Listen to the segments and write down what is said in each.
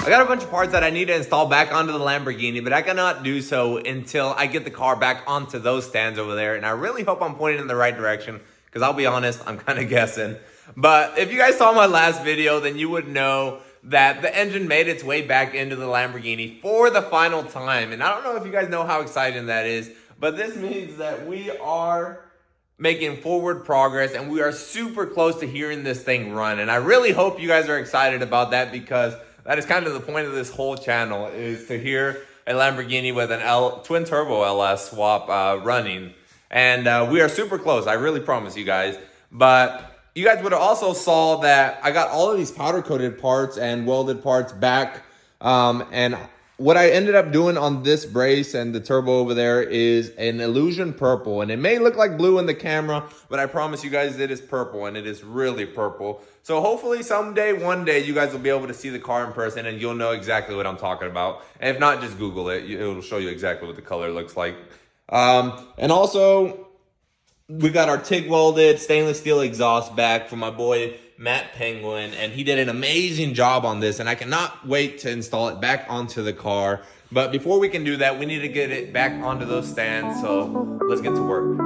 I got a bunch of parts that I need to install back onto the Lamborghini, but I cannot do so until I get the car back onto those stands over there. And I really hope I'm pointing in the right direction, because I'll be honest, I'm kind of guessing. But if you guys saw my last video, then you would know that the engine made its way back into the Lamborghini for the final time. And I don't know if you guys know how exciting that is, but this means that we are making forward progress and we are super close to hearing this thing run. And I really hope you guys are excited about that, because that is kind of the point of this whole channel, is to hear a Lamborghini with an twin turbo LS swap running. And we are super close, I really promise you guys. But you guys would have also saw that I got all of these powder coated parts and welded parts back. And what I ended up doing on this brace and the turbo over there is an illusion purple. And it may look like blue in the camera, but I promise you guys it is purple, and it is really purple. So hopefully someday, one day, you guys will be able to see the car in person and you'll know exactly what I'm talking about. And if not, just Google it. It'll show you exactly what the color looks like. And also, we got our TIG welded stainless steel exhaust back from my boy Matt Penguin, and he did an amazing job on this, and I cannot wait to install it back onto the car. But before we can do that, we need to get it back onto those stands, so let's get to work.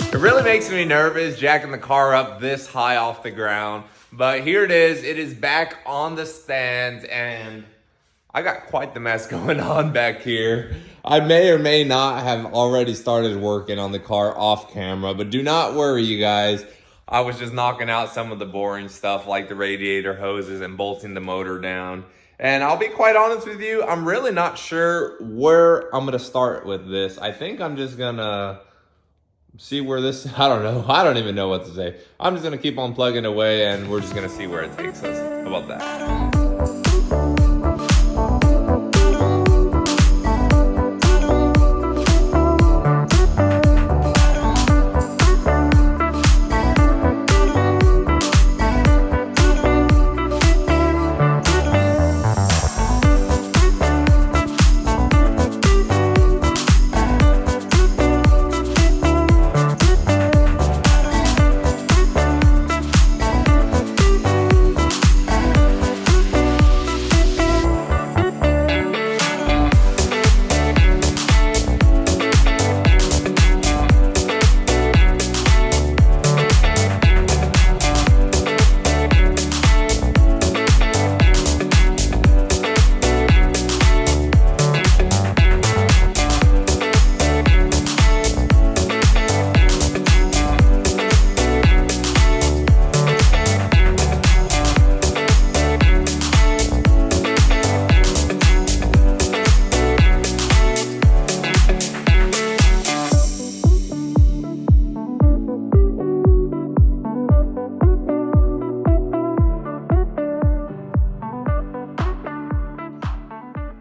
It really makes me nervous jacking the car up this high off the ground, but here it is. It is back on the stands, and I got quite the mess going on back here. I may or may not have already started working on the car off camera, but do not worry, you guys. I was just knocking out some of the boring stuff like the radiator hoses and bolting the motor down. And I'll be quite honest with you, I'm really not sure where I'm gonna start with this. I think I'm just gonna see where this, I don't know. I don't even know what to say. I'm just gonna keep on plugging away and we're just gonna see where it takes us. How about that?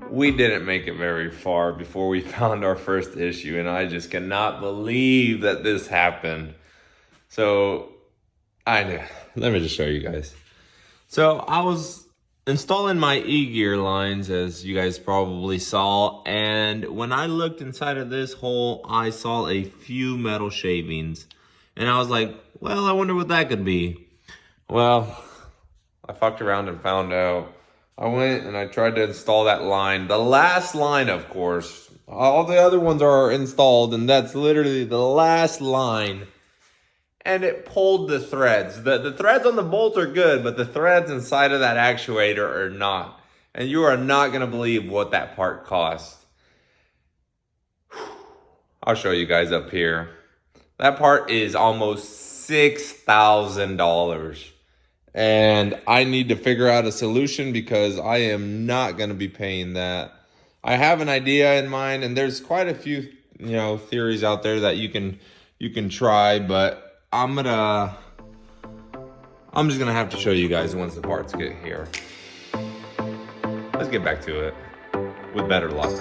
We didn't make it very far before we found our first issue, and I just cannot believe that this happened. So, let me just show you guys. So, I was installing my E-gear lines, as you guys probably saw, and when I looked inside of this hole, I saw a few metal shavings. And I was like, well, I wonder what that could be. Well, I fucked around and found out. I went and I tried to install that line. The last line, of course. All the other ones are installed, and that's literally the last line. And it pulled the threads. The threads on the bolt are good, but the threads inside of that actuator are not. And you are not going to believe what that part cost. I'll show you guys up here. That part is almost $6,000. And I need to figure out a solution, because I am not going to be paying that. I have an idea in mind, and there's quite a few, theories out there that you can try, but I'm just gonna have to show you guys once the parts get here. Let's get back to it with better luck.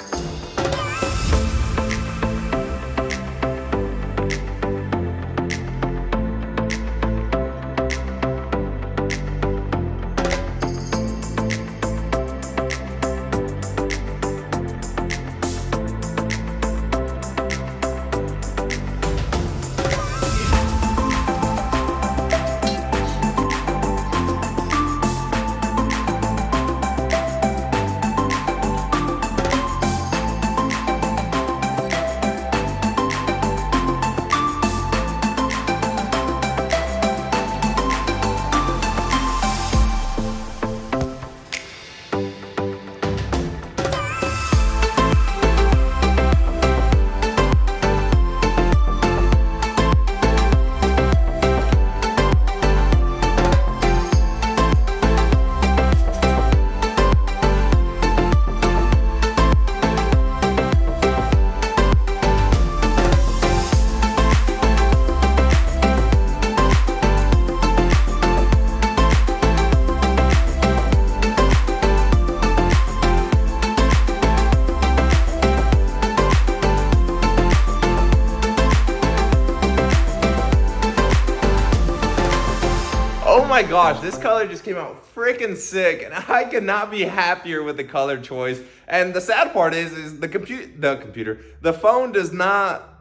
my gosh, this color just came out freaking sick, and I could not be happier with the color choice. And the sad part is the phone does not,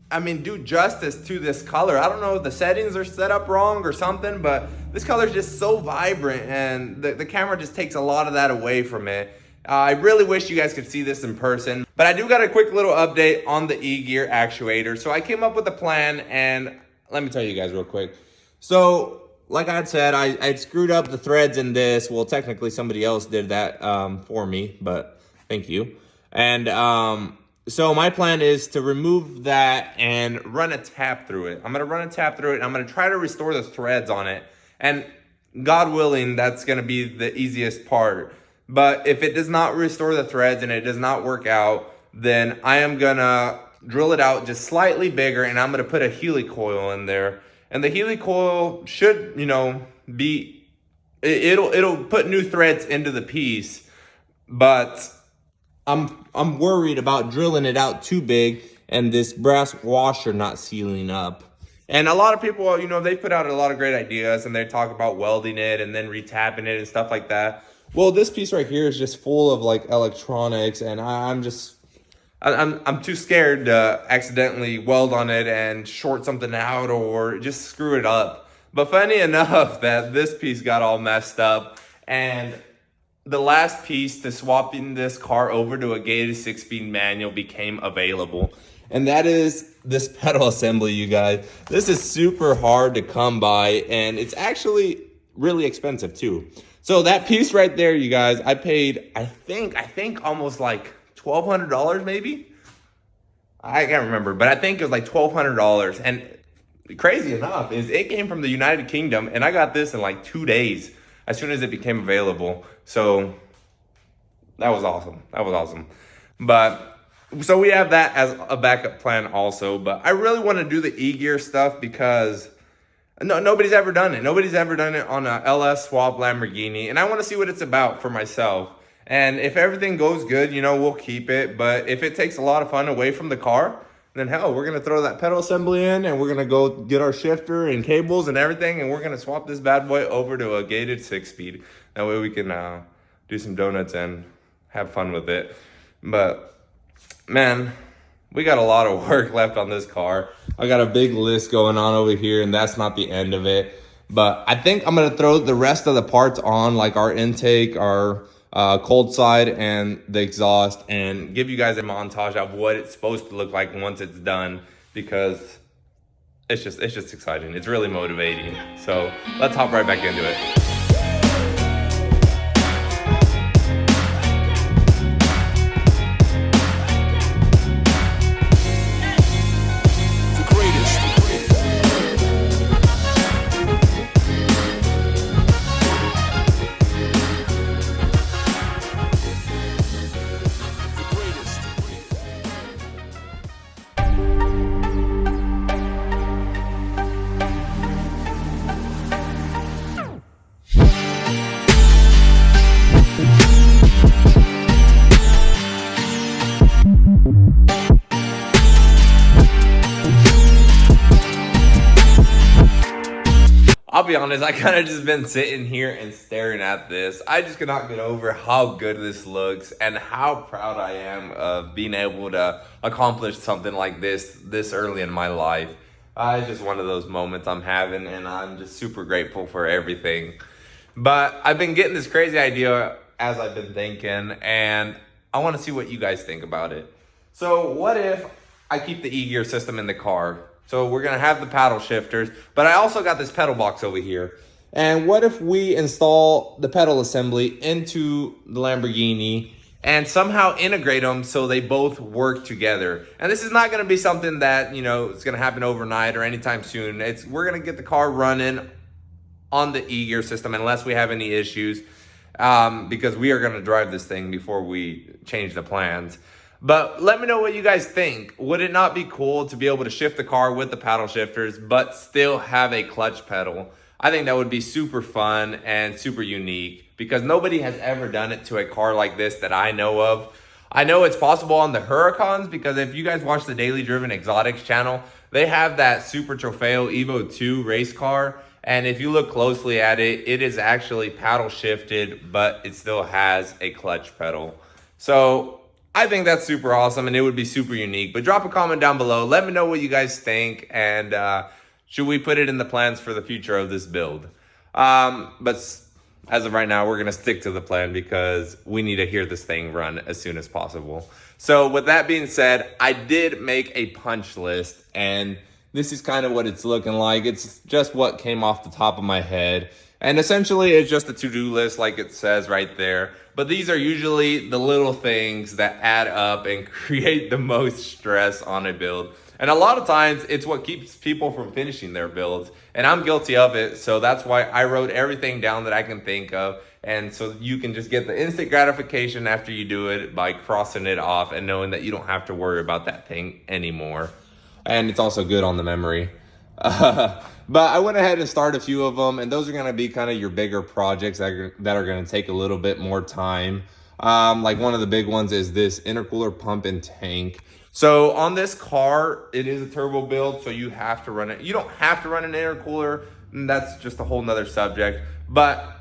do justice to this color. I don't know if the settings are set up wrong or something, but this color is just so vibrant, and the camera just takes a lot of that away from it. I really wish you guys could see this in person, but I do got a quick little update on the e-gear actuator. So I came up with a plan, and let me tell you guys real quick. So like I had said, I screwed up the threads in this. Well, technically somebody else did that for me, but thank you. And so my plan is to remove that and run a tap through it. I'm gonna run a tap through it, and I'm gonna try to restore the threads on it. And God willing, that's gonna be the easiest part. But if it does not restore the threads and it does not work out, then I am gonna drill it out just slightly bigger, and I'm gonna put a helicoil in there. And the helicoil should, it'll put new threads into the piece. But I'm worried about drilling it out too big and this brass washer not sealing up. And a lot of people, they put out a lot of great ideas, and they talk about welding it and then retapping it and stuff like that. Well, this piece right here is just full of like electronics, and I'm too scared to accidentally weld on it and short something out or just screw it up. But funny enough that this piece got all messed up, and the last piece to swapping this car over to a gated 6-speed manual became available. And that is this pedal assembly, you guys. This is super hard to come by, and it's actually really expensive too. So that piece right there, you guys, I paid, I think almost like $1,200 maybe. I can't remember, but I think it was like $1,200. And crazy enough is it came from the United Kingdom, and I got this in like 2 days as soon as it became available. So that was awesome. That was awesome. But so we have that as a backup plan also. But I really want to do the e-gear stuff because nobody's ever done it. Nobody's ever done it on a LS swap Lamborghini, and I want to see what it's about for myself. And if everything goes good, we'll keep it. But if it takes a lot of fun away from the car, then hell, we're going to throw that pedal assembly in, and we're going to go get our shifter and cables and everything, and we're going to swap this bad boy over to a gated 6-speed. That way we can do some donuts and have fun with it. But man, we got a lot of work left on this car. I got a big list going on over here, and that's not the end of it. But I think I'm going to throw the rest of the parts on, like our intake, our cold side, and the exhaust, and give you guys a montage of what it's supposed to look like once it's done, because it's just exciting. It's really motivating. So let's hop right back into it. I'll be honest, I kind of just been sitting here and staring at this. I just cannot get over how good this looks and how proud I am of being able to accomplish something like this early in my life. It's just one of those moments I'm having, and I'm just super grateful for everything. But I've been getting this crazy idea as I've been thinking, and I want to see what you guys think about it. So what if I keep the e-gear system in the car? So we're going to have the paddle shifters, but I also got this pedal box over here. And what if we install the pedal assembly into the Lamborghini and somehow integrate them so they both work together? And this is not going to be something that, it's going to happen overnight or anytime soon. We're going to get the car running on the e-gear system unless we have any issues, because we are going to drive this thing before we change the plans. But let me know what you guys think. Would it not be cool to be able to shift the car with the paddle shifters, but still have a clutch pedal? I think that would be super fun and super unique, because nobody has ever done it to a car like this that I know of. I know it's possible on the Huracans, because if you guys watch the Daily Driven Exotics channel, they have that Super Trofeo Evo 2 race car, And if you look closely at it, it is actually paddle shifted, but it still has a clutch pedal. So I think that's super awesome and it would be super unique. But drop a comment down below. Let me know what you guys think. And should we put it in the plans for the future of this build? But as of right now, we're going to stick to the plan because we need to hear this thing run as soon as possible. So with that being said, I did make a punch list, and this is kind of what it's looking like. It's just what came off the top of my head. And essentially, it's just a to-do list like it says right there. But these are usually the little things that add up and create the most stress on a build. And a lot of times, it's what keeps people from finishing their builds. And I'm guilty of it, so that's why I wrote everything down that I can think of. And so you can just get the instant gratification after you do it by crossing it off and knowing that you don't have to worry about that thing anymore. And it's also good on the memory. But I went ahead and started a few of them, and those are going to be kind of your bigger projects that are going to take a little bit more time. Like one of the big ones is this intercooler pump and tank. So on this car, it is a turbo build, so you have to run it. You don't have to run an intercooler, and that's just a whole nother subject, but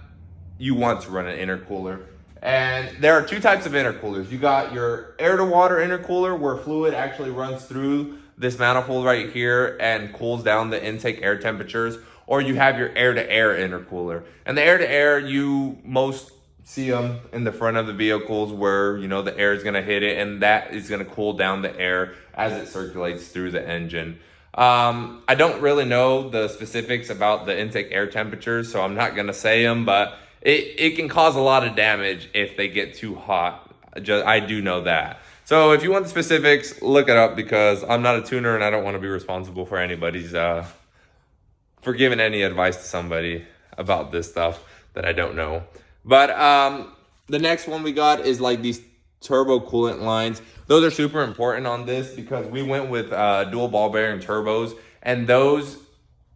you want to run an intercooler. And there are two types of intercoolers. You got your air to water intercooler where fluid actually runs through this manifold right here and cools down the intake air temperatures, or you have your air to air intercooler. And the air to air, you most see them in the front of the vehicles where, you know, the air is going to hit it and that is going to cool down the air as it circulates through the engine. I don't really know the specifics about the intake air temperatures, so I'm not going to say them, but it can cause a lot of damage if they get too hot. I do know that. So if you want the specifics, look it up because I'm not a tuner and I don't want to be responsible for anybody's, for giving any advice to somebody about this stuff that I don't know. But the next one we got is like these turbo coolant lines. Those are super important on this because we went with dual ball bearing turbos, and those,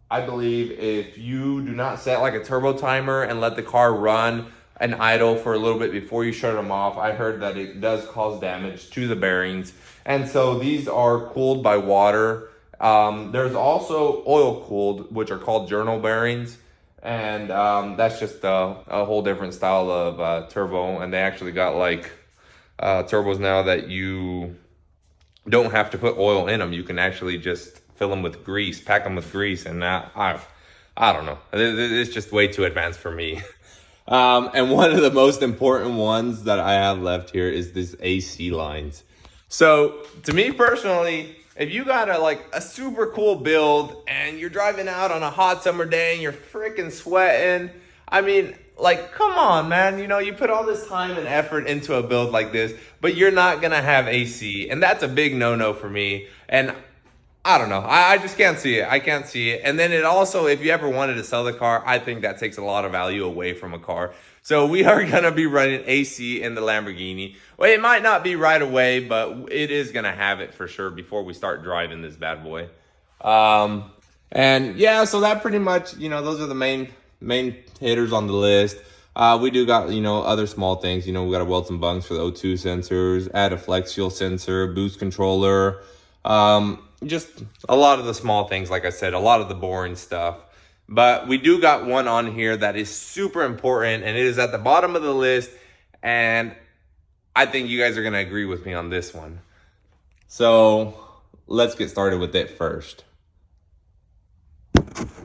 I believe, if you do not set like a turbo timer and let the car run and idle for a little bit before you shut them off, I heard that it does cause damage to the bearings. And so these are cooled by water. There's also oil cooled, which are called journal bearings. And that's just a whole different style of turbo. And they actually got like turbos now that you don't have to put oil in them. You can actually just fill them with grease, pack them with grease. And I don't know. It's just way too advanced for me. And one of the most important ones that I have left here is this AC lines. So to me personally, if you got a super cool build and you're driving out on a hot summer day and you're freaking sweating, I mean, like, come on, man. You know, you put all this time and effort into a build like this, but you're not going to have AC. And that's a big no-no for me. And I don't know. I just can't see it. I can't see it. And then it also, if you ever wanted to sell the car, I think that takes a lot of value away from a car. So we are going to be running AC in the Lamborghini. Well, it might not be right away, but it is going to have it for sure before we start driving this bad boy. And yeah, so that pretty much, you know, those are the main hitters on the list. We do got, you know, other small things. You know, we got to weld some bungs for the O2 sensors, add a flex fuel sensor, boost controller. Just a lot of the small things, like I said, a lot of the boring stuff. But we do got one on here that is super important, and it is at the bottom of the list. And I think you guys are going to agree with me on this one. So let's get started with it first.